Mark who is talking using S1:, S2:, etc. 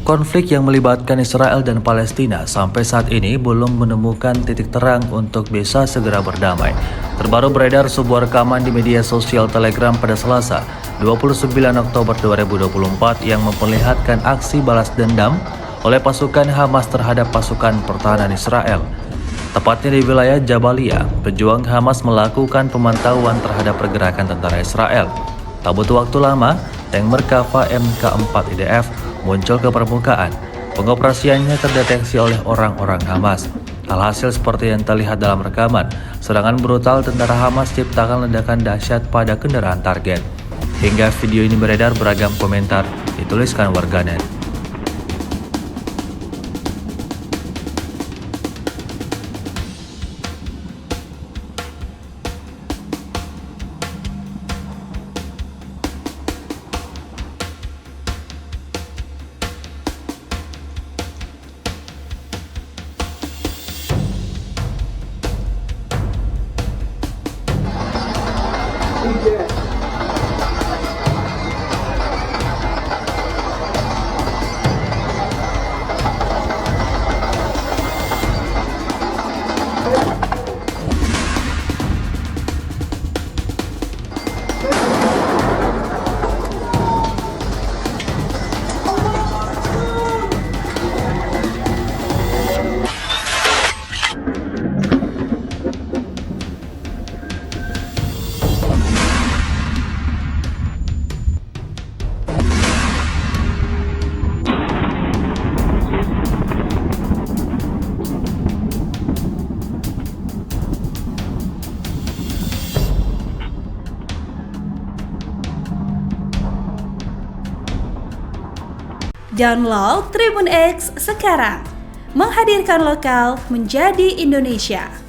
S1: Konflik yang melibatkan Israel dan Palestina sampai saat ini belum menemukan titik terang untuk bisa segera berdamai. Terbaru beredar sebuah rekaman di media sosial Telegram pada Selasa, 29 Oktober 2024 yang memperlihatkan aksi balas dendam oleh pasukan Hamas terhadap pasukan pertahanan Israel. Tepatnya di wilayah Jabalia, pejuang Hamas melakukan pemantauan terhadap pergerakan tentara Israel. Tak butuh waktu lama, tank Merkava Mk4 IDF muncul ke permukaan. Pengoperasiannya terdeteksi oleh orang-orang Hamas. Alhasil seperti yang terlihat dalam rekaman, serangan brutal tentara Hamas ciptakan ledakan dahsyat pada kendaraan target. Hingga video ini beredar, beragam komentar dituliskan warganet.
S2: Download Tribun X sekarang, menghadirkan lokal menjadi Indonesia.